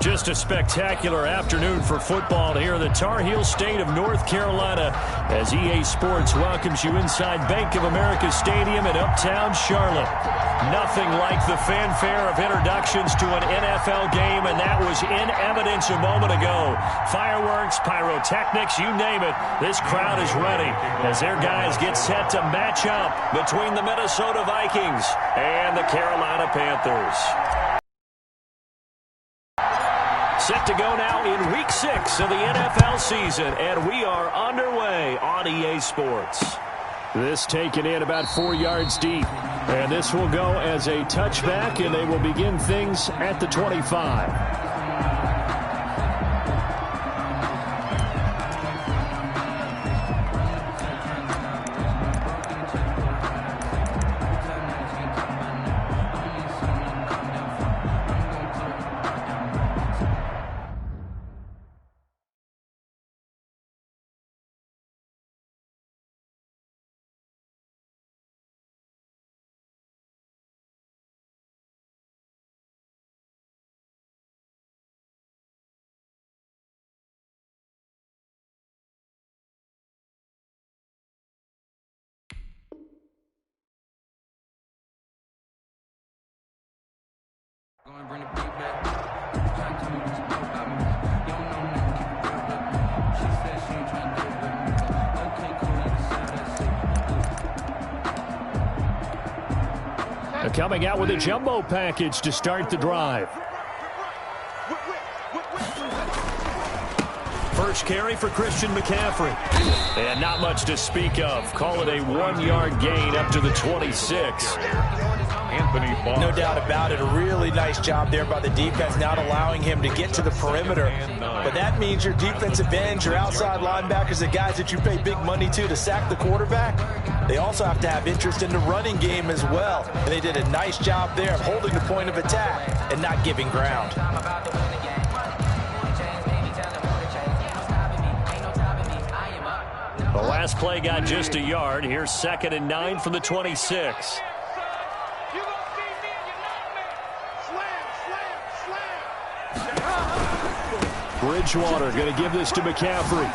Just a spectacular afternoon for football here in the Tar Heel state of North Carolina as EA Sports welcomes you inside Bank of America Stadium in Uptown Charlotte. Nothing like the fanfare of introductions to an NFL game, and that was in evidence a moment ago. Fireworks, pyrotechnics, you name it. This crowd is ready as their guys get set to match up between the Minnesota Vikings and the Carolina Panthers. Set to go now in Week 6 of the NFL season, and we are underway on EA Sports. This taken in about 4 yards deep, and this will go as a touchback, and they will begin things at the 25. Bring the beat back. Trying to tell me what you know about me. You don't know nothing, keep it real with me. She said she ain't trying to do it with me. Okay, cool, you can say that's it. They're coming out with a jumbo package to start the drive. First carry for Christian McCaffrey. And not much to speak of. Call it a 1-yard gain up to the 26. No doubt about it. A really nice job there by the defense, not allowing him to get to the perimeter. But that means your defensive ends, your outside linebackers, the guys that you pay big money to sack the quarterback, they also have to have interest in the running game as well. And they did a nice job there of holding the point of attack and not giving ground. The last play got just a yard. Here's 2nd and 9 from the 26. Bridgewater going to give this to McCaffrey.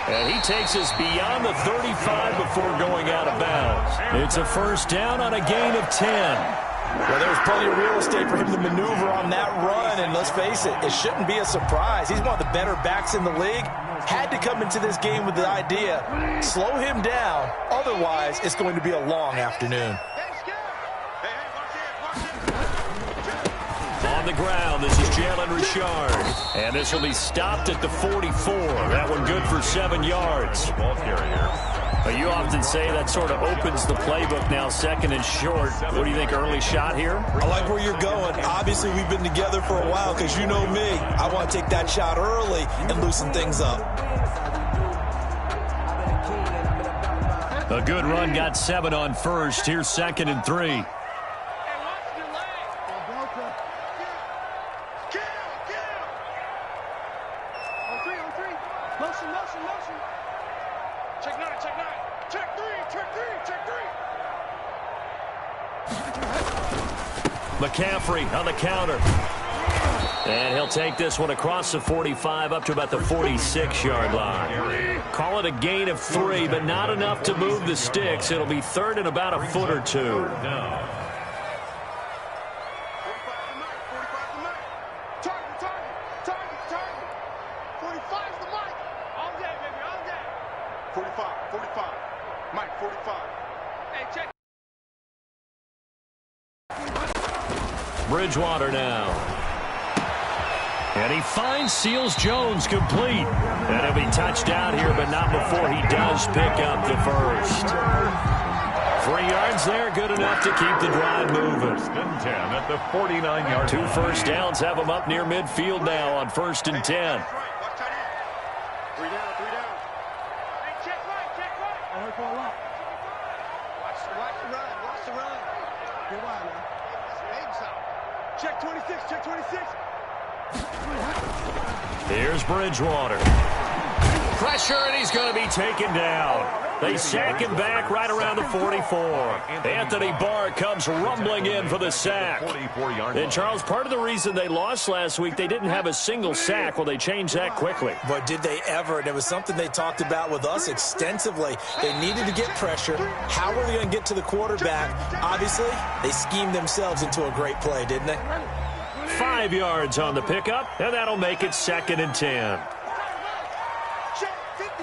And he takes us beyond the 35 before going out of bounds. It's a first down on a gain of 10. Well, there's plenty of real estate for him to maneuver on that run, and let's face it, it shouldn't be a surprise. He's one of the better backs in the league. Had to come into this game with the idea, slow him down, otherwise it's going to be a long afternoon. On the ground, this is Jalen Richard. And this will be stopped at the 44. That one good for 7 yards. You often say that sort of opens the playbook now, 2nd and short. What do you think, early shot here? I like where you're going. Obviously, we've been together for a while because you know me. I want to take that shot early and loosen things up. A good run, got 7 on first. Here's 2nd and 3. McCaffrey on the counter. And he'll take this one across the 45 up to about the 46-yard line. Call it a gain of 3, but not enough to move the sticks. It'll be 3rd and about a foot or 2. Bridgewater now. And he finds Seals-Jones complete. And he'll be touchdown here, but not before he does pick up the first. 3 yards there, good enough to keep the drive moving. 10 at the 49-yard 2 first downs have him up near midfield now on 1st and 10. Check 26, check 26. Here's Bridgewater. Pressure, and he's going to be taken down. They sack him back right around the 44. Anthony Barr comes rumbling in for the sack. And, Charles, part of the reason they lost last week, they didn't have a single sack. Well, they changed that quickly. But did they ever? And it was something they talked about with us extensively. They needed to get pressure. How were they going to get to the quarterback? Obviously, they schemed themselves into a great play, didn't they? 5 yards on the pickup, and that'll make it 2nd and 10. Check 55 to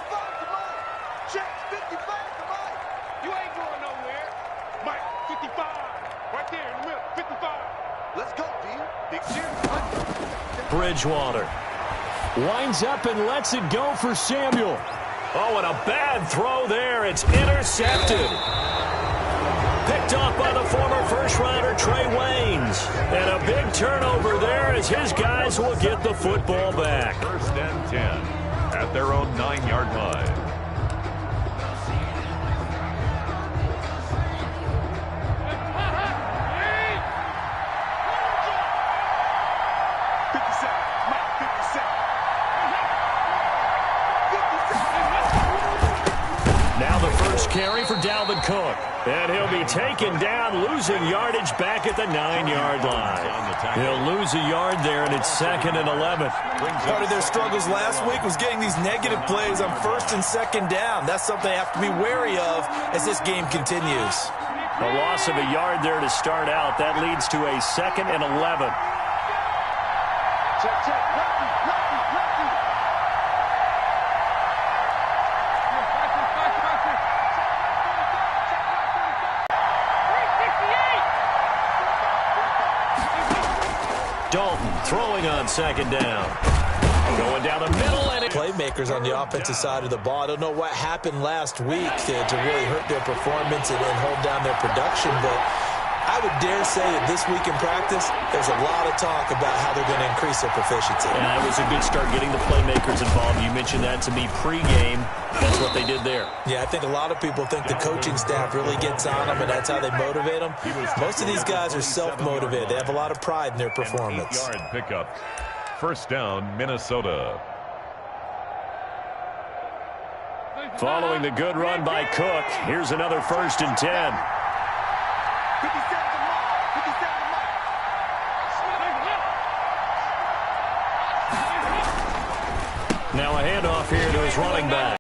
Mike. Check 55 to Mike. You ain't going nowhere. Mike, 55. Right there in the middle, 55. Let's go, D. Big cheer. Bridgewater winds up and lets it go for Samuel. Oh, and a bad throw there. It's intercepted. Picked off by the former first-rounder Trey Waynes. And a big turnover there as his guys will get the football back. 1st and 10 at their own 9-yard line. Now the first carry for Dalvin Cook. And he'll be taken down, losing yardage back at the 9-yard line. He'll lose a yard there, and it's 2nd and 11. Part of their struggles last week was getting these negative plays on 1st and 2nd down. That's something they have to be wary of as this game continues. A loss of a yard there to start out. That leads to a 2nd and 11. Check, check. Dalton throwing on 2nd down. Going down the middle. And Playmakers on the offensive side of the ball. I don't know what happened last week to really hurt their performance and hold down their production, but I would dare say that this week in practice, there's a lot of talk about how they're going to increase their proficiency. Yeah, it was a good start getting the playmakers involved. You mentioned that to me pregame. That's what they did there. Yeah, I think a lot of people think the coaching staff really gets on them, and that's how they motivate them. Most of these guys are self-motivated. They have a lot of pride in their performance. 8-yard pickup. 1st down, Minnesota. Following the good run by Cook, here's another 1st and 10. 57 to Mike. 57 to Mike. Now a handoff here to his running back.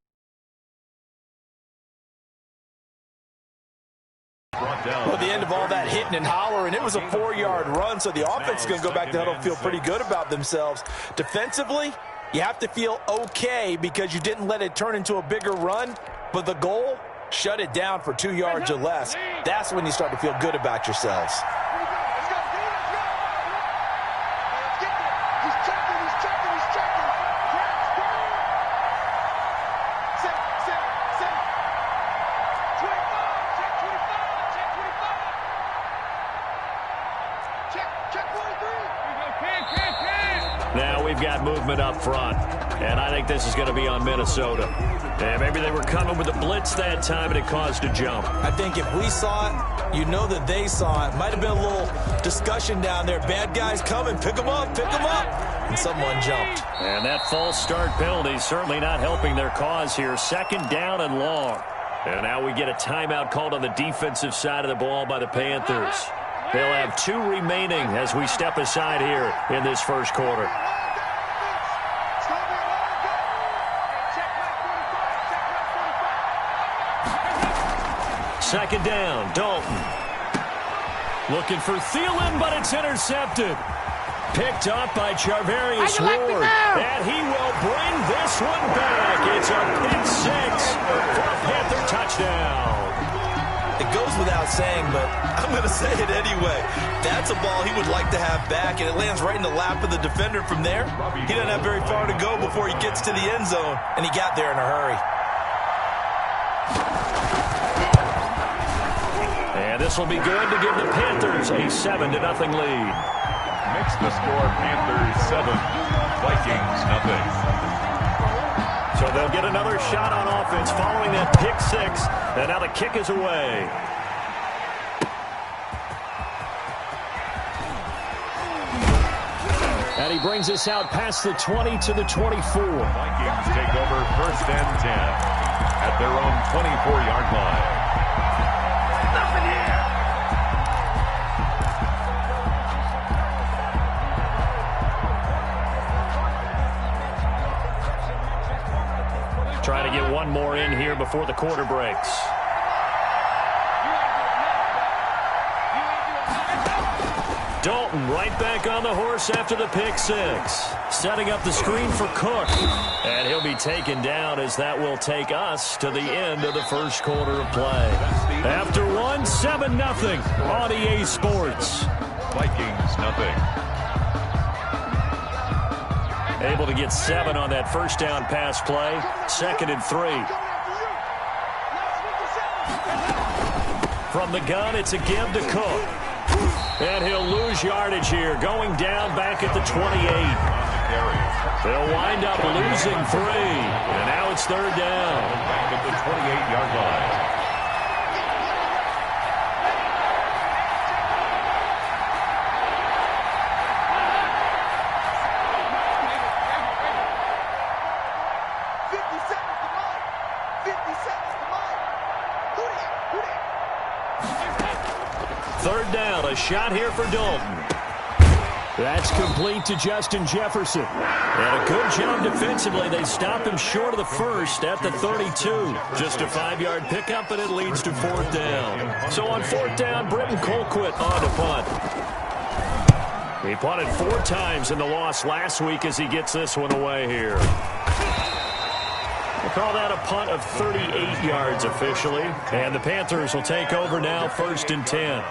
Well, the end of all that hitting and hollering, it was a 4-yard run, so the offense is going to go back to huddle and feel pretty good about themselves. Defensively, you have to feel okay because you didn't let it turn into a bigger run, but the goal, shut it down for 2 yards or less. That's when you start to feel good about yourselves. Let's go, D. Let's go. Let's get there. He's checking. He's checking. He's checking. Press, go. Set. 25. Check 25. Check 25. Check 23. Now we've got movement up front, and I think this is going to be on Minnesota. And maybe they were coming with a blitz that time, and it caused a jump. I think if we saw it, you know that they saw it. Might have been a little discussion down there. Bad guys coming, pick them up, and someone jumped. And that false start penalty is certainly not helping their cause here. 2nd down and long. And now we get a timeout called on the defensive side of the ball by the Panthers. They'll have 2 remaining as we step aside here in this first quarter. 2nd down, Dalton. Looking for Thielen, but it's intercepted. Picked up by Charvarius Ward. And he will bring this one back. It's a pick 6 for a Panther touchdown. It goes without saying, but I'm going to say it anyway. That's a ball he would like to have back, and it lands right in the lap of the defender from there. He doesn't have very far to go before he gets to the end zone, and he got there in a hurry. And this will be good to give the Panthers a 7-0 lead. Makes the score Panthers 7, Vikings nothing. So they'll get another shot on offense following that pick 6. And now the kick is away. And he brings us out past the 20 to the 24. Vikings take over 1st and 10. at their own 24-yard line. Nothing here. Trying to get one more in here before the quarter breaks. Dalton right back on the horse after the pick six. Setting up the screen for Cook. And he'll be taken down as that will take us to the end of the first quarter of play. After one, 7-0 on EA Sports. Vikings, nothing. Able to get 7 on that first down pass play. 2nd and 3. From the gun, it's a give to Cook. And he'll lose yardage here, going down back at the 28. They'll wind up losing 3. And now it's 3rd down. Back at the 28-yard line. Third down, a shot here for Dalton. That's complete to Justin Jefferson. And a good job defensively. They stop him short of the first at the 32. Just a 5-yard pickup, and it leads to 4th down. So on 4th down, Britton Colquitt on to punt. He punted 4 times in the loss last week as he gets this one away here. We'll call that a punt of 38 yards officially. And the Panthers will take over now, 1st and 10.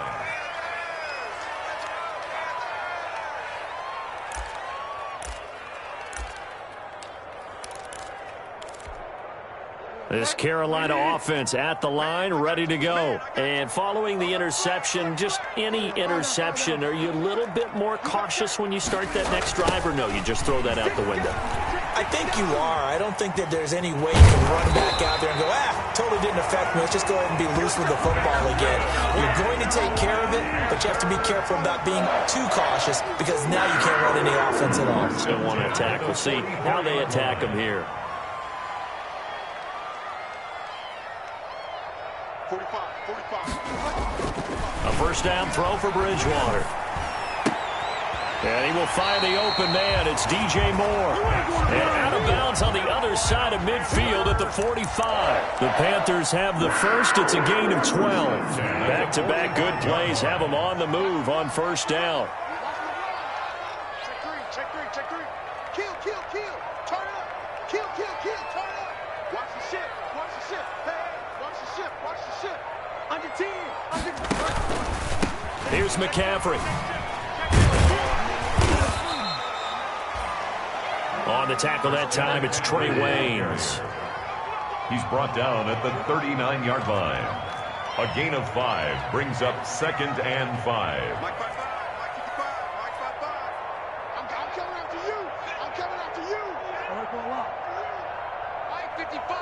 This Carolina offense at the line, ready to go. And following the interception, just any interception, are you a little bit more cautious when you start that next drive, or no, you just throw that out the window? I think you are. I don't think that there's any way you can run back out there and go, totally didn't affect me. Let's just go ahead and be loose with the football again. You're going to take care of it, but you have to be careful about being too cautious because now you can't run any offense at all. Still want to attack. We'll see how they attack them here. 45. A first down throw for Bridgewater. And he will find the open man. It's DJ Moore. And out of bounds on the other side of midfield at the 45. The Panthers have the first. It's a gain of 12. Back-to-back good plays have them on the move on first down. Check three. Kill. Turn it up. Kill. Turn it up. Watch the ship. Hey, watch the ship. Under 10. Here's McCaffrey. On the tackle that time, it's Trey Waynes. He's brought down at the 39-yard line. A gain of 5 brings up 2nd and 5. Mike 55. I'm coming after you. Mike 55.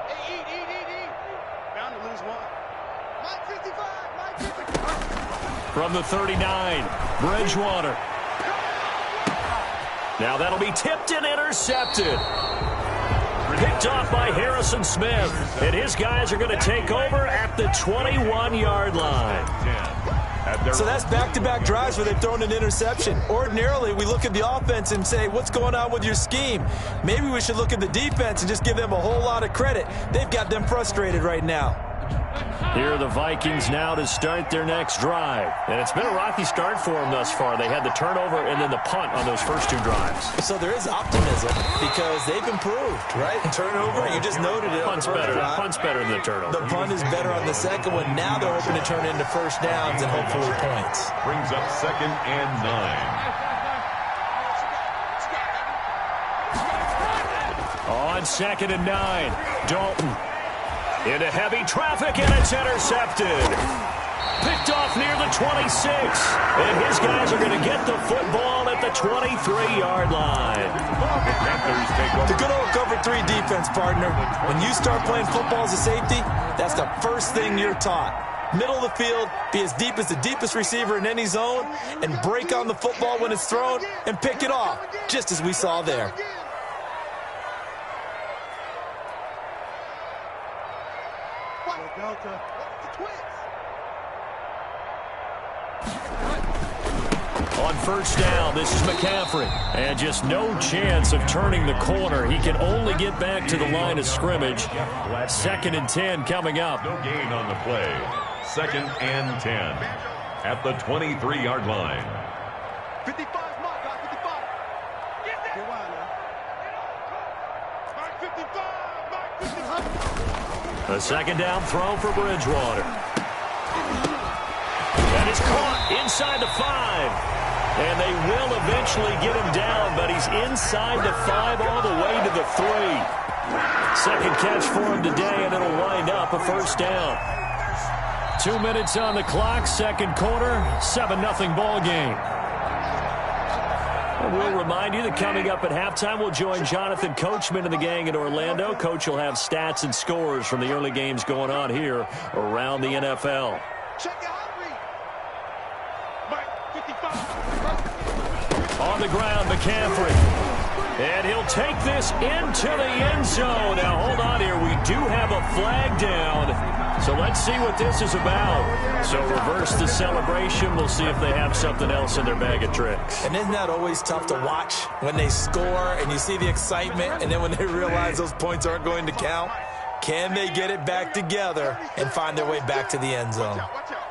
Hey, eat. Bound to lose one. Mike 55. From the 39, Bridgewater. Now that'll be tipped and intercepted. Picked off by Harrison Smith. And his guys are going to take over at the 21-yard line. So that's back-to-back drives where they've thrown an interception. Ordinarily, we look at the offense and say, what's going on with your scheme? Maybe we should look at the defense and just give them a whole lot of credit. They've got them frustrated right now. Here are the Vikings now to start their next drive. And it's been a rocky start for them thus far. They had the turnover and then the punt on those first 2 drives. So there is optimism because they've improved, right? Turnover, you just noted it. Punt's better than the turnover. The punt is better on the second one. Now they're hoping to turn into first downs and hopefully points. Brings up 2nd and 9. On 2nd and 9, Dalton. Into heavy traffic, and it's intercepted. Picked off near the 26. And his guys are going to get the football at the 23-yard line. The good old cover 3 defense, partner. When you start playing football as a safety, that's the first thing you're taught. Middle of the field, be as deep as the deepest receiver in any zone, and break on the football when it's thrown and pick it off, just as we saw there. Okay. The Twins. On first down, this is McCaffrey. And just no chance of turning the corner. He can only get back to the line of scrimmage. 2nd and 10 coming up. No gain on the play. 2nd and 10 at the 23-yard line. 55, Mike, 55. Get that. Get wide now. Mike 55, Mike 55. A 2nd down throw for Bridgewater. That is caught inside the 5. And they will eventually get him down, but he's inside the 5 all the way to the 3. 2nd catch for him today, and it'll wind up a first down. 2 minutes on the clock, 2nd quarter, 7-0 ball game. And we'll remind you that coming up at halftime, we'll join Jonathan Coachman and the gang in Orlando. Coach will have stats and scores from the early games going on here around the NFL. Check it out. Mike 55. On the ground, McCaffrey. And he'll take this into the end zone. Now, hold on here. We do have a flag down. So let's see what this is about. So reverse the celebration. We'll see if they have something else in their bag of tricks. And isn't that always tough to watch when they score and you see the excitement, and then when they realize those points aren't going to count? Can they get it back together and find their way back to the end zone? Watch out.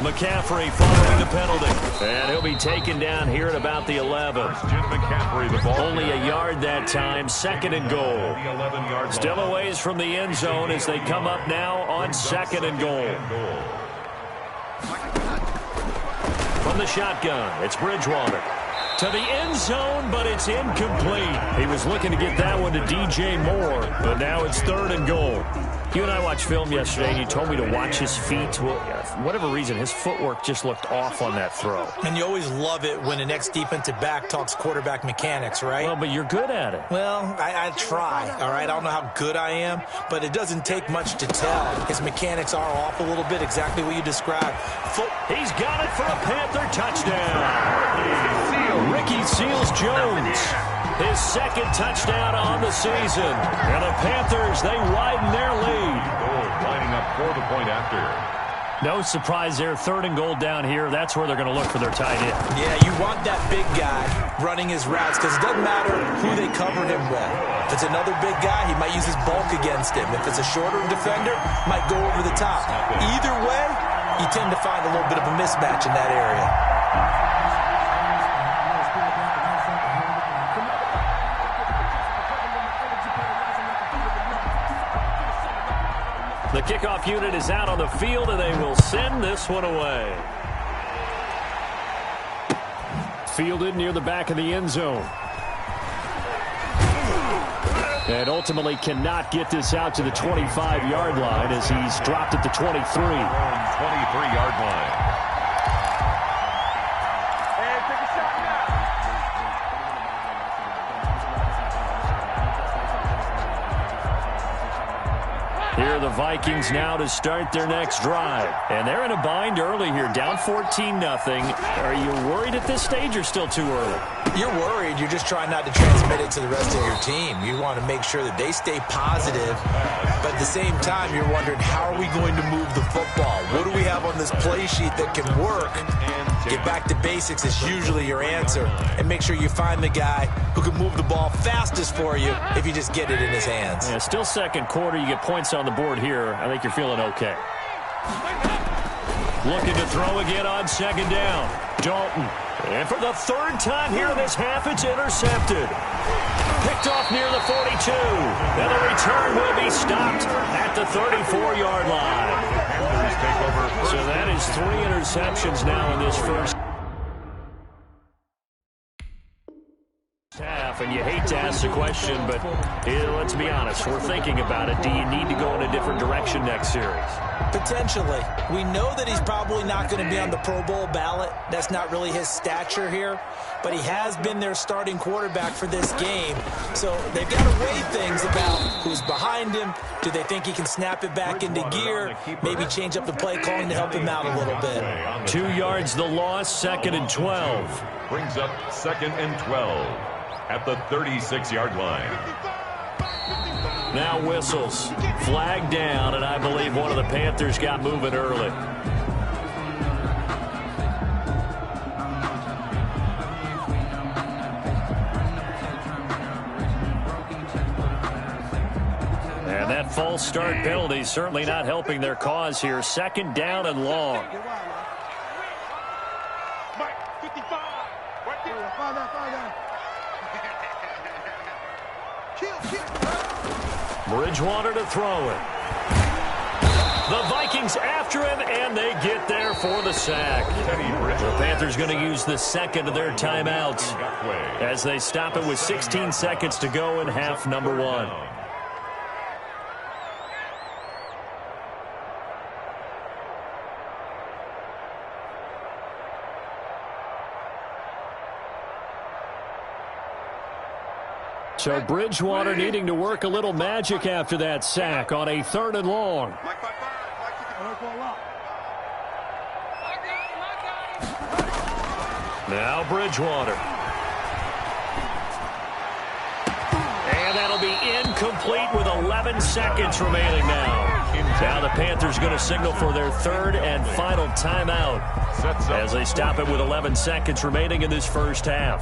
McCaffrey following the penalty. And he'll be taken down here at about the 11. Jim McCaffrey, the ball. Only a yard that time, 2nd and goal. The 11-yard Still a ways from the end zone as they come up now on 2nd and goal. From the shotgun, it's Bridgewater. To the end zone, but it's incomplete. He was looking to get that one to DJ Moore, but now it's 3rd and goal. You and I watched film yesterday, and you told me to watch his feet. Well, for whatever reason, his footwork just looked off on that throw. And you always love it when the next defensive back talks quarterback mechanics, right? Well, but you're good at it. Well, I try, all right? I don't know how good I am, but it doesn't take much to tell. His mechanics are off a little bit, exactly what you described. He's got it for a Panther touchdown. Ricky Seals-Jones. His 2nd touchdown on the season. And the Panthers, they widen their lead. Lining up for the point after. No surprise there. 3rd and goal down here. That's where they're going to look for their tight end. Yeah, you want that big guy running his routes because it doesn't matter who they cover him with. If it's another big guy, he might use his bulk against him. If it's a shorter defender, might go over the top. Either way, you tend to find a little bit of a mismatch in that area. The kickoff unit is out on the field, and they will send this one away. Fielded near the back of the end zone. And ultimately cannot get this out to the 25-yard line as he's dropped at the 23. 23-yard line. Here are the Vikings now to start their next drive. And they're in a bind early here, down 14-0. Are you worried at this stage or still too early? You're worried. You're just trying not to transmit it to the rest of your team. You want to make sure that they stay positive. But at the same time, you're wondering, how are we going to move the football? What do we have on this play sheet that can work? Get back to basics is usually your answer. And make sure you find the guy who can move the ball fastest for you if you just get it in his hands. Yeah, still 2nd quarter. You get points on the board here. I think you're feeling okay. Looking to throw again on 2nd down. Dalton. And for the 3rd time here in this half, it's intercepted. Picked off near the 42. And the return will be stopped at the 34-yard line. So that is 3 interceptions now in this first half. And you hate to ask the question, but let's be honest. We're thinking about it. Do you need to go in a different direction next series? Potentially. We know that he's probably not going to be on the Pro Bowl ballot. That's not really his stature here. But he has been their starting quarterback for this game. So they've got to weigh things about who's behind him. Do they think he can snap it back into gear? Maybe change up the play calling to help him out a little bit. 2 yards the loss, 2nd and 12. Brings up 2nd and 12 at the 36-yard line. Now whistles. Flag down, and I believe one of the Panthers got moving early. And that false start penalty certainly not helping their cause here. Second down and long. Bridgewater to throw it. The Vikings after him, and they get there for the sack. The Panthers going to use the second of their timeouts as they stop it with 16 seconds to go in half number one. So Bridgewater needing to work a little magic after that sack on a 3rd and long. Now Bridgewater. And that'll be incomplete with 11 seconds remaining now. Now the Panthers going to signal for their 3rd and final timeout as they stop it with 11 seconds remaining in this first half.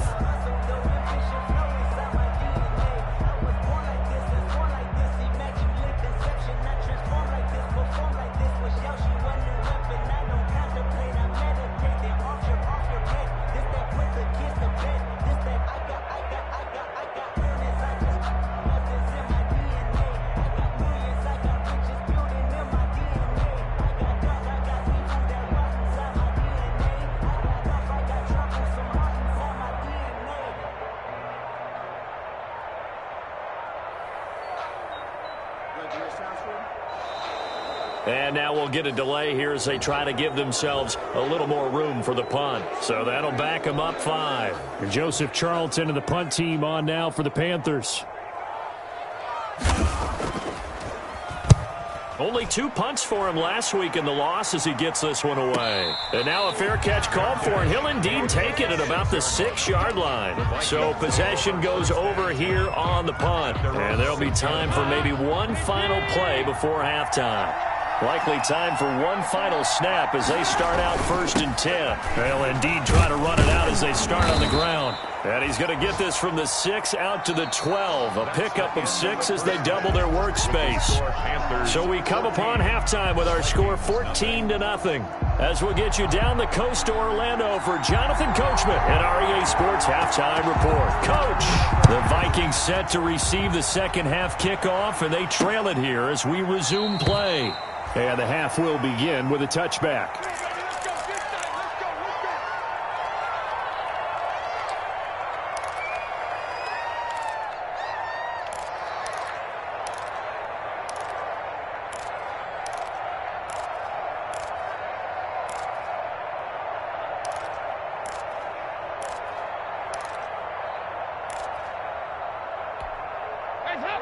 And now we'll get a delay here as they try to give themselves a little more room for the punt. So that'll back them up 5. And Joseph Charlton and the punt team on now for the Panthers. Only 2 punts for him last week in the loss as he gets this one away. And now a fair catch called for, and he'll indeed take it at about the 6-yard line. So possession goes over here on the punt. And there'll be time for maybe one final play before halftime. Likely time for one final snap as they start out 1st and 10. They'll indeed try to run it out as they start on the ground. And he's going to get this from the 6 out to the 12. A pickup of 6 as they double their workspace. So we come upon halftime with our score 14-0. As we'll get you down the coast to Orlando for Jonathan Coachman at our EA Sports Halftime Report. Coach, the Vikings set to receive the second half kickoff, and they trail it here as we resume play. And the half will begin with a touchback.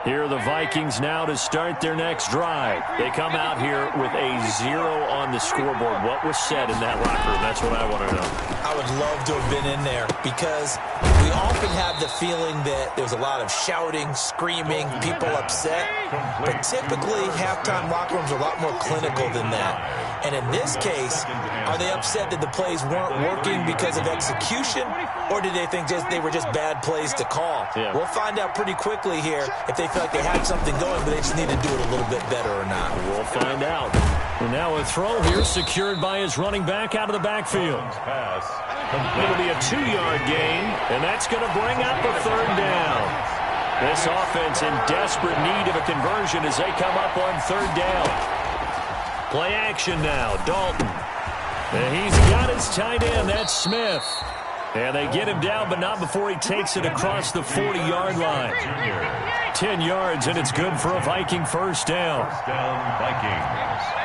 Here are the Vikings now to start their next drive. They come out here with a 0 on the scoreboard. What was said in that locker room? That's what I want to know. I would love to have been in there because we often have the feeling that there's a lot of shouting, screaming, people upset. But typically, halftime locker rooms are a lot more clinical than that. And in this case, are they upset that the plays weren't working because of execution, or did they think they were just bad plays to call? Yeah. We'll find out pretty quickly here if they feel like they had something going, but they just need to do it a little bit better or not. We'll find out. And now a throw here secured by his running back out of the backfield. It'll be a 2-yard gain, and that's going to bring up a 3rd down. This offense in desperate need of a conversion as they come up on 3rd down. Play action now, Dalton. And he's got his tight end, that's Smith. And they get him down, but not before he takes it across the 40-yard line. 10 yards, and it's good for a Viking 1st down. First down, Vikings.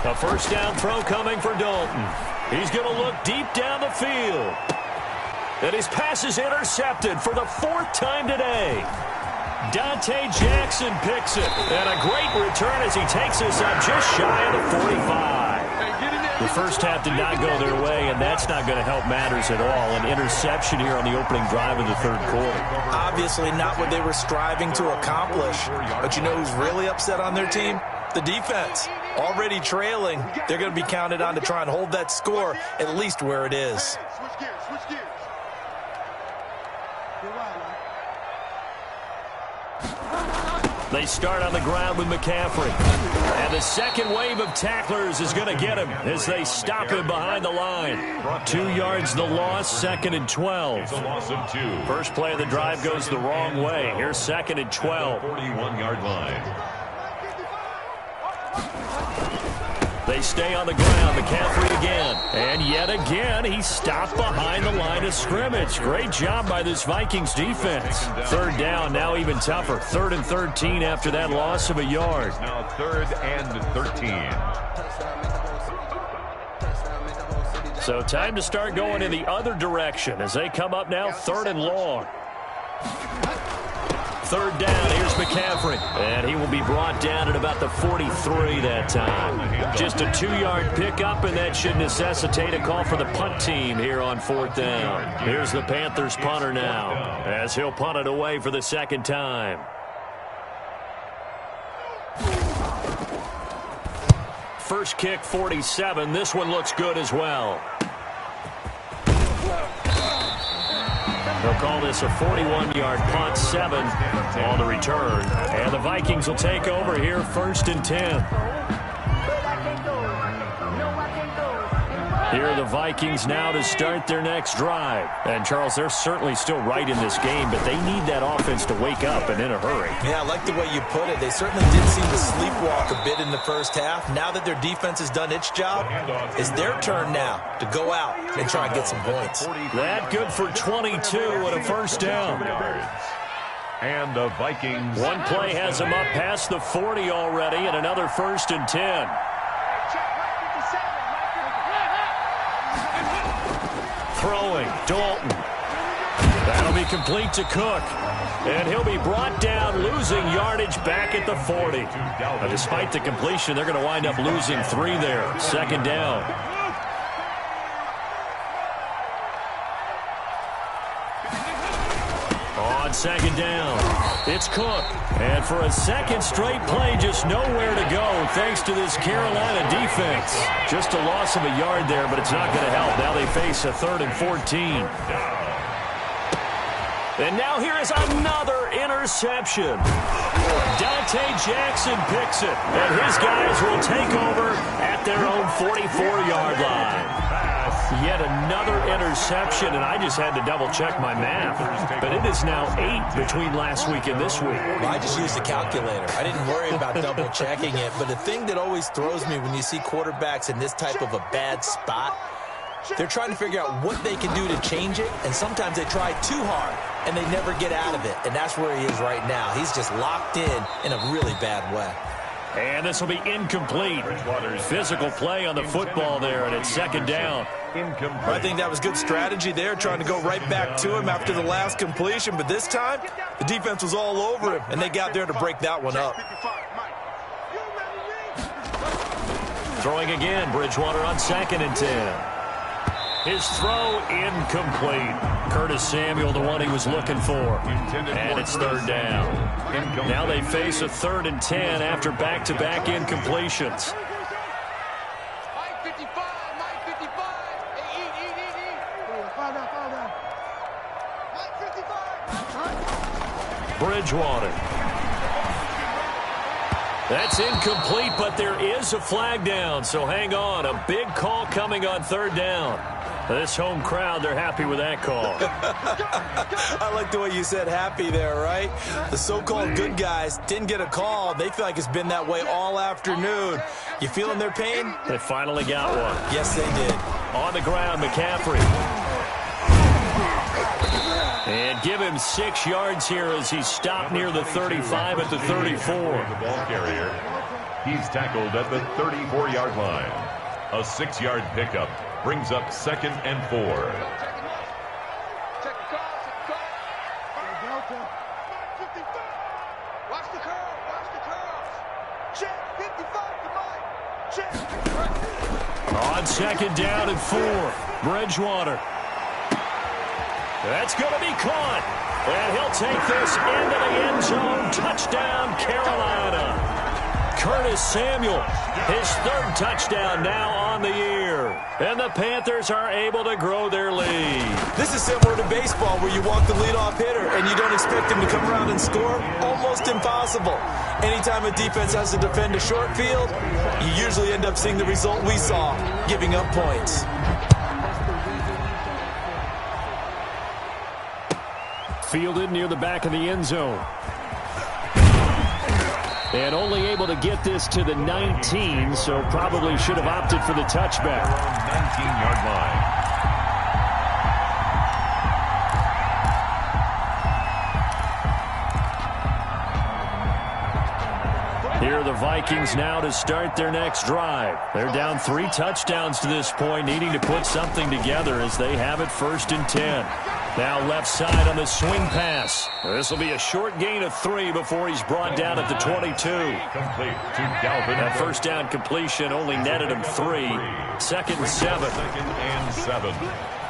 A 1st down throw coming for Dalton. He's going to look deep down the field. And his pass is intercepted for the 4th time today. Dante Jackson picks it. And a great return as he takes us up just shy of the 45. Hey, get in there. The first half did not go their way, and that's not going to help matters at all. An interception here on the opening drive of the third quarter. Obviously not what they were striving to accomplish. But you know who's really upset on their team? The defense. Already trailing, they're going to be counted on to try and hold that score at least where it is. Switch gears, switch gears. They start on the ground with McCaffrey. And the second wave of tacklers is going to get him as they stop him behind the line. 2 yards the loss, 2nd and 12. It's a loss of 2. First play of the drive goes the wrong way. Here's 2nd and 12. 41-yard line. They stay on the ground. McCaffrey again. And yet again, he stopped behind the line of scrimmage. Great job by this Vikings defense. Third down, now even tougher. 3rd and 13 after that loss of a yard. Now 3rd and 13. So time to start going in the other direction as they come up now 3rd and long. 3rd down, here's McCaffrey. And he will be brought down at about the 43 that time. Just a 2-yard pickup, and that should necessitate a call for the punt team here on 4th down. Here's the Panthers punter now, as he'll punt it away for the 2nd time. First kick, 47. This one looks good as well. They'll call this a 41-yard punt, 7 on the return. And the Vikings will take over here, 1st and 10. Here are the Vikings now to start their next drive. And, Charles, they're certainly still right in this game, but they need that offense to wake up and in a hurry. Yeah, I like the way you put it. They certainly did seem to sleepwalk a bit in the first half. Now that their defense has done its job, it's their turn now to go out and try and get some points. That good for 22 and a 1st down. And the Vikings. One play has them up past the 40 already, and another 1st and 10. Throwing, Dalton. That'll be complete to Cook. And he'll be brought down, losing yardage back at the 40. Now, despite the completion, they're going to wind up losing 3 there. 2nd down. On 2nd down, it's Cook. And for a 2nd straight play, just nowhere to go thanks to this Carolina defense. Just a loss of a yard there, but it's not going to help. Now they face a 3rd and 14. And now here is another interception. Dante Jackson picks it, and his guys will take over at their own 44-yard line. Yet another interception, and I just had to double-check my math. But it is now 8 between last week and this week. Well, I just used a calculator. I didn't worry about double-checking it. But the thing that always throws me when you see quarterbacks in this type of a bad spot, they're trying to figure out what they can do to change it, and sometimes they try too hard, and they never get out of it. And that's where he is right now. He's just locked in a really bad way. And this will be incomplete. Physical play on the football there, and it's 2nd down. I think that was good strategy there, trying to go right back to him after the last completion. But this time, the defense was all over him, and they got there to break that one up. Throwing again, Bridgewater on 2nd and 10. His throw incomplete. Curtis Samuel, the one he was looking for. And it's 3rd down. Now they face a 3rd and 10 after back-to-back incompletions. Bridgewater. That's incomplete, but there is a flag down, so hang on. A big call coming on 3rd down. This home crowd, they're happy with that call. I like the way you said happy there, right? The so-called good guys didn't get a call. They feel like it's been that way all afternoon. You feeling their pain? They finally got one. Yes, they did. On the ground, McCaffrey. And give him 6 yards here as he stopped near the 35 at the 34. The ball carrier. He's tackled at the 34-yard line. A 6-yard pickup brings up 2nd and 4. Check the call, Delta. 55. Watch the curl, watch the curls. Check 55 to Mike. Check. On second down and 4, Bridgewater. That's going to be caught. And he'll take this into the end zone. Touchdown, Carolina. Curtis Samuel, his 3rd touchdown now on the year. And the Panthers are able to grow their lead. This is similar to baseball where you walk the leadoff hitter and you don't expect him to come around and score. Almost impossible. Anytime a defense has to defend a short field, you usually end up seeing the result we saw, giving up points. Fielded near the back of the end zone. And only able to get this to the 19, so probably should have opted for the touchback. 19-yard line. Here are the Vikings now to start their next drive. They're down 3 touchdowns to this point, needing to put something together as they have it 1st and 10. Now left side on the swing pass. This will be a short gain of 3 before he's brought down at the 22. Complete to Galvin. That first down completion only netted him 3. 2nd and 7. 2nd and 7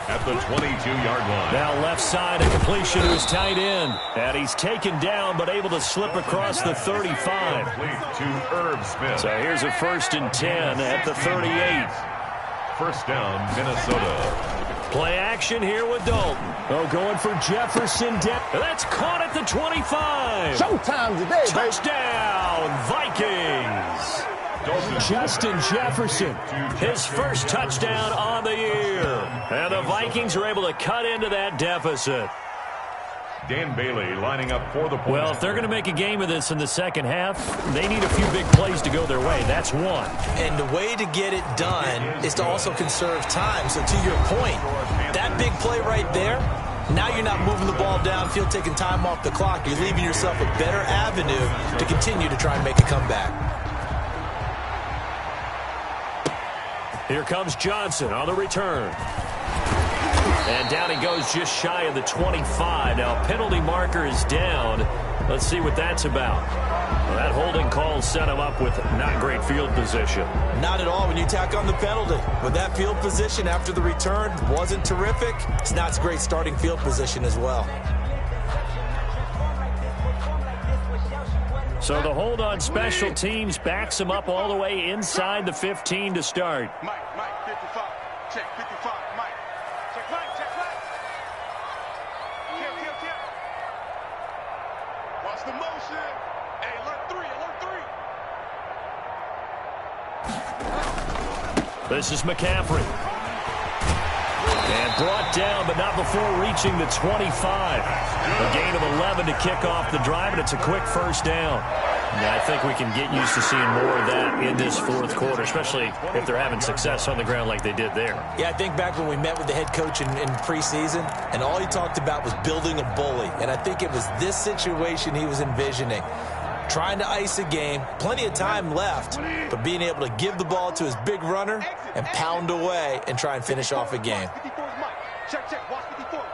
at the 22-yard line. Now left side, a completion to his tight end. And he's taken down but able to slip across the 35. Complete to Irv Smith. So here's a 1st and 10 at the 38. First down, Minnesota. Play action here with Dalton. Oh, going for Jefferson. That's caught at the 25. Showtime today, Touchdown, Vikings. Justin Jefferson, his 1st touchdown on the year. And the Vikings are able to cut into that deficit. Dan Bailey lining up for the point. Well, if they're going to make a game of this in the second half, they need a few big plays to go their way. That's one. And the way to get it done is to also conserve time. So to your point, that big play right there, now you're not moving the ball downfield, taking time off the clock. You're leaving yourself a better avenue to continue to try and make a comeback. Here comes Johnson on the return. And down he goes just shy of the 25. Now, penalty marker is down. Let's see what that's about. Well, that holding call set him up with not great field position. Not at all when you tack on the penalty. But that field position after the return wasn't terrific. It's not great starting field position as well. So the hold on special teams backs him up all the way inside the 15 to start. Mike, 55. Check 55, Mike. Check Mike, check Mike. Kill. Watch the motion. Hey, alert 3. This is McCaffrey. And brought down, but not before reaching the 25. A gain of 11 to kick off the drive, and it's a quick first down. Yeah, I think we can get used to seeing more of that in this 4th quarter, especially if they're having success on the ground like they did there. Yeah, I think back when we met with the head coach in preseason, and all he talked about was building a bully. And I think it was this situation he was envisioning. Trying to ice a game, plenty of time left, but being able to give the ball to his big runner and pound away and try and finish off a game. 54 is Mike. Check. Watch 54. I'm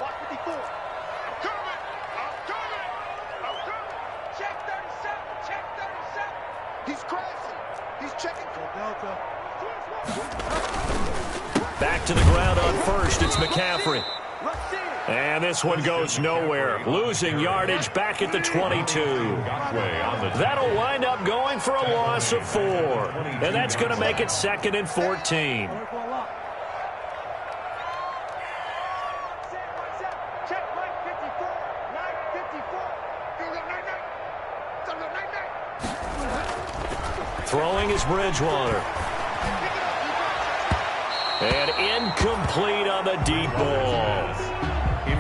coming. Check 37. He's crashing. He's checking. Back to the ground on first. It's McCaffrey. And this one goes nowhere. Losing yardage back at the 22. That'll wind up going for a loss of 4. And that's going to make it 2nd and 14. Throwing is Bridgewater. And incomplete on the deep ball.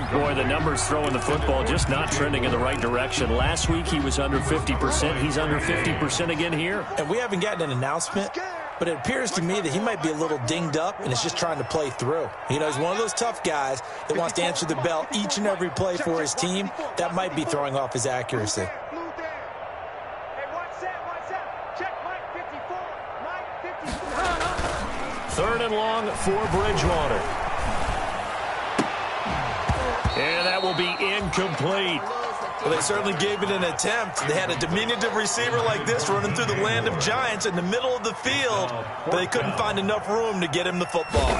Boy, the numbers throwing the football just not trending in the right direction. Last week he was under 50%. He's under 50% again here. And we haven't gotten an announcement, but it appears to me that he might be a little dinged up and is just trying to play through. You know, he's one of those tough guys that wants to answer the bell each and every play for his team. That might be throwing off his accuracy. Third and long for Bridgewater. And that will be incomplete. Well, they certainly gave it an attempt. They had a diminutive receiver like this running through the land of giants in the middle of the field, but they couldn't find enough room to get him the football.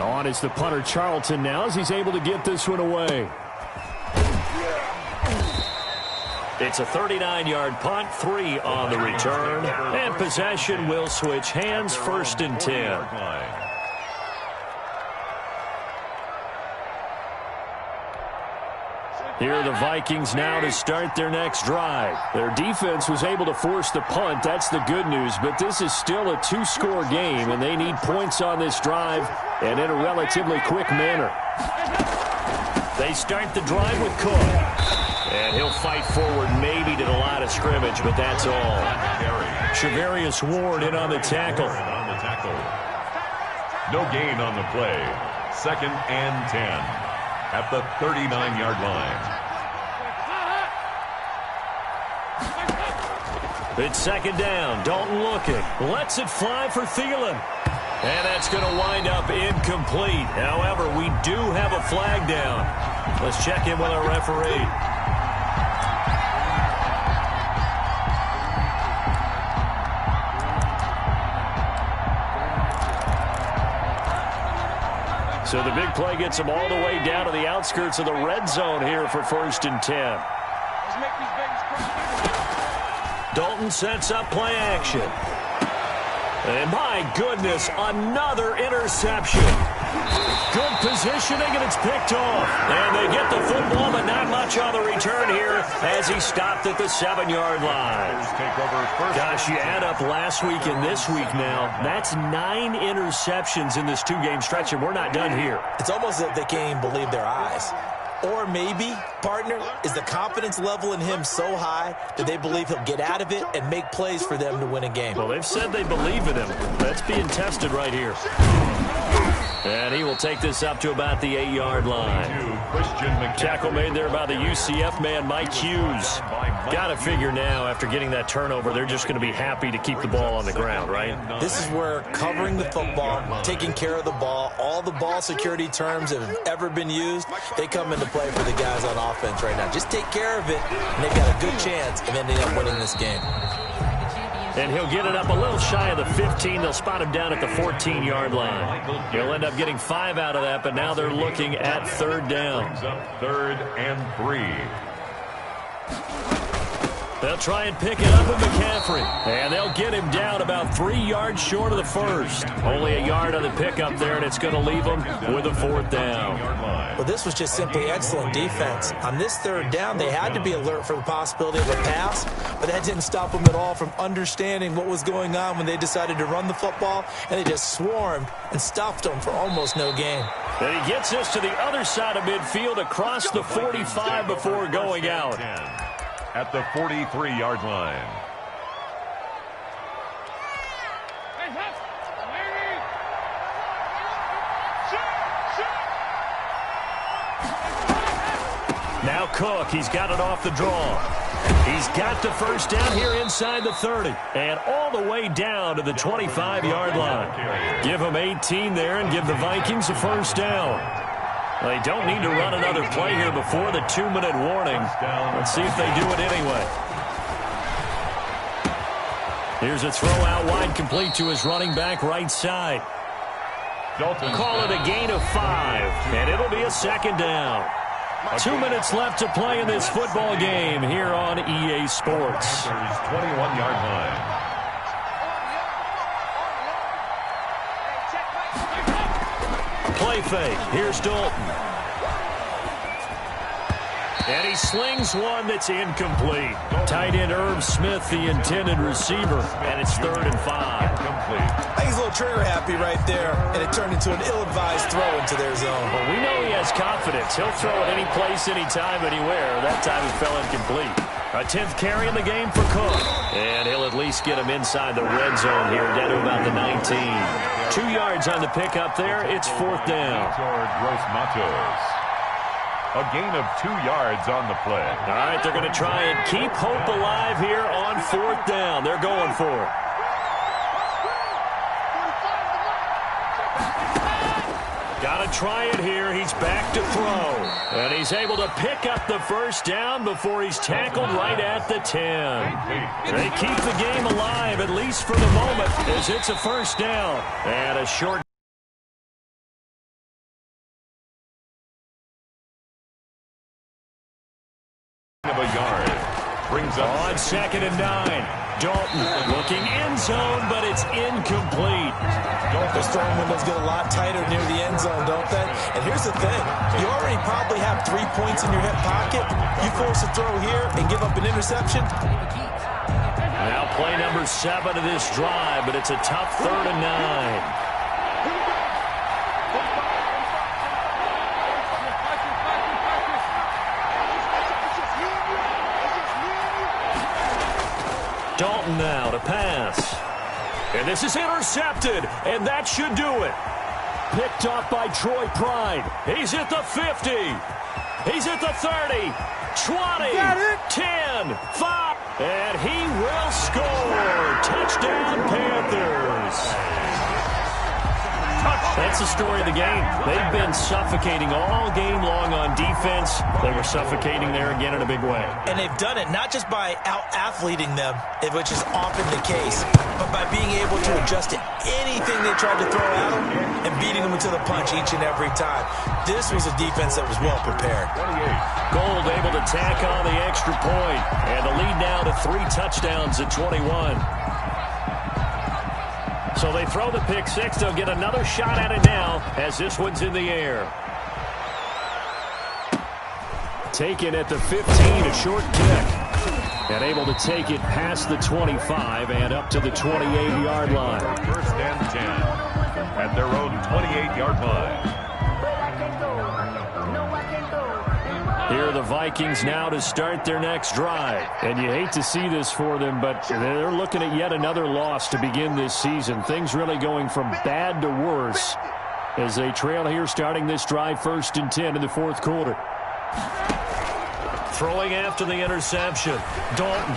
On is the punter Charlton now as he's able to get this one away. It's a 39-yard punt, 3 on the return, and possession will switch hands, 1st and 10. Here are the Vikings now to start their next drive. Their defense was able to force the punt. That's the good news. But this is still a 2-score game, and they need points on this drive and in a relatively quick manner. They start the drive with Cook. And he'll fight forward maybe to the line of scrimmage, but that's all. Shavarius Ward in on the tackle. No gain on the play. 2nd and 10. At the 39-yard line. It's 2nd down. Dalton looking. Lets it fly for Thielen. And that's going to wind up incomplete. However, we do have a flag down. Let's check in with our referee. So the big play gets them all the way down to the outskirts of the red zone here for 1st and 10. Dalton sets up play action. And my goodness, another interception. Good positioning, and it's picked off. And they get the football, but not much on the return here as he stopped at the 7-yard line. Gosh, you add up last week and this week now. That's 9 interceptions in this 2-game stretch, and we're not done here. It's almost as if they can't even believe their eyes. Or maybe, partner, is the confidence level in him so high that they believe he'll get out of it and make plays for them to win a game. Well, they've said they believe in him. That's being tested right here. And he will take this up to about the 8-yard line. Tackle made there by the UCF man, Mike Hughes. Got to figure now, after getting that turnover, they're just going to be happy to keep the ball on the ground, right? This is where covering the football, taking care of the ball, all the ball security terms that have ever been used, they come into play for the guys on offense right now. Just take care of it, and they've got a good chance of ending up winning this game. And he'll get it up a little shy of the 15. They'll spot him down at the 14-yard line. He'll end up getting 5 out of that, but now they're looking at 3rd down. 3rd and 3. They'll try and pick it up with McCaffrey. And they'll get him down about 3 yards short of the 1st. Only a yard on the pickup there, and it's going to leave them with a 4th down. Well, this was just simply excellent defense. On this 3rd down, they had to be alert for the possibility of a pass, but that didn't stop them at all from understanding what was going on when they decided to run the football, and they just swarmed and stuffed them for almost no gain. And he gets us to the other side of midfield across the 45 before going out. At the 43-yard line. Now Cook, he's got it off the draw. He's got the 1st down here inside the 30 and all the way down to the 25-yard line. Give them 18 there and give the Vikings a 1st down. They don't need to run another play here before the 2-minute warning. Let's see if they do it anyway. Here's a throw out wide, complete to his running back right side. Call it a gain of 5, and it'll be a 2nd down. 2 minutes left to play in this football game here on EA Sports. 21-yard line. Play fake. Here's Dalton. And he slings one that's incomplete. Tight end Irv Smith, the intended receiver, and it's 3rd and 5. I think he's a little trigger happy right there, and it turned into an ill-advised throw into their zone. Well, we know he has confidence. He'll throw it any place, anytime, anywhere. That time it fell incomplete. A 10th carry in the game for Cook. And he'll at least get him inside the red zone here, down to about the 19. 2 yards on the pickup there. It's 4th down. A gain of 2 yards on the play. All right, they're going to try and keep hope alive here on 4th down. They're going for it. Got to try it here. He's back to throw. And he's able to pick up the first down before he's tackled right at the 10. They keep the game alive, at least for the moment, as it's a first down. And a short of a yard. Brings up on 2nd and 9. Dalton looking end zone, but it's incomplete. Those throwing windows get a lot tighter near the end zone, don't they? And here's the thing. You already probably have 3 points in your hip pocket. You force a throw here and give up an interception. Now play number 7 of this drive, but it's a tough 3rd and 9. Dalton now to pass. And this is intercepted, and that should do it. Picked off by Troy Pride. He's at the 50. He's at the 30. 20. 10. 5. And he will score. Touchdown, Panthers. That's the story of the game. They've been suffocating all game long on defense. They were suffocating there again in a big way. And they've done it not just by out-athleting them, which is often the case, but by being able to adjust to anything they tried to throw at them and beating them to the punch each and every time. This was a defense that was well prepared. Gold able to tack on the extra point, and the lead now to 3 touchdowns at 21. So they throw the pick 6. They'll get another shot at it now as this one's in the air. Taken at the 15, a short kick. And able to take it past the 25 and up to the 28-yard line. 1st and 10 at their own 28-yard line. Here are the Vikings now to start their next drive. And you hate to see this for them, but they're looking at yet another loss to begin this season. Things really going from bad to worse as they trail here starting this drive 1st and 10 in the 4th quarter. Throwing after the interception. Dalton.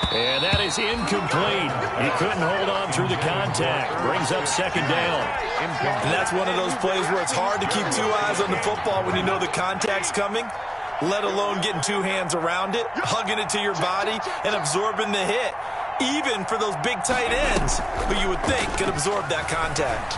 And that is incomplete. He couldn't hold on through the contact. Brings up 2nd down. And that's one of those plays where it's hard to keep 2 eyes on the football when you know the contact's coming, let alone getting 2 hands around it, hugging it to your body, and absorbing the hit, even for those big tight ends who you would think could absorb that contact.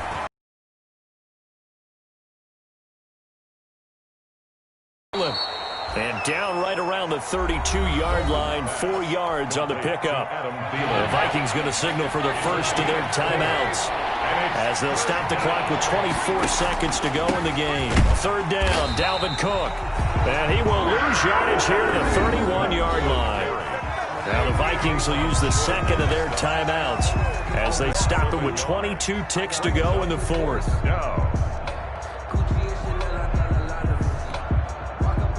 And down right around the 32-yard line, 4 yards on the pickup. The Vikings going to signal for the first of their timeouts as they'll stop the clock with 24 seconds to go in the game. 3rd down, Dalvin Cook. And he will lose yardage here at the 31-yard line. Now the Vikings will use the 2nd of their timeouts as they stop it with 22 ticks to go in the 4th.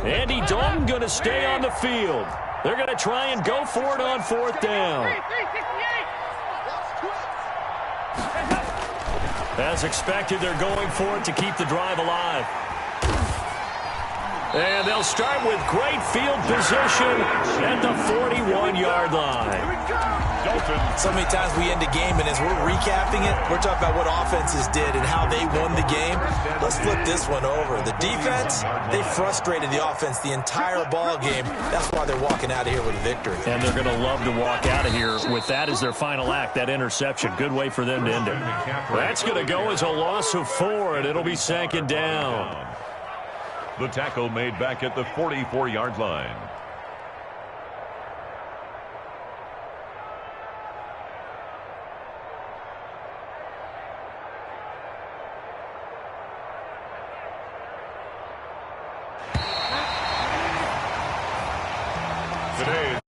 Andy Dalton going to stay on the field. They're going to try and go for it on 4th down. As expected, they're going for it to keep the drive alive. And they'll start with great field position at the 41-yard line. So many times we end a game, and as we're recapping it, we're talking about what offenses did and how they won the game. Let's flip this one over. The defense, they frustrated the offense the entire ball game. That's why they're walking out of here with a victory. And they're going to love to walk out of here with that as their final act, that interception. Good way for them to end it. That's going to go as a loss of 4, and it'll be 2nd down. The tackle made back at the 44-yard line. Today,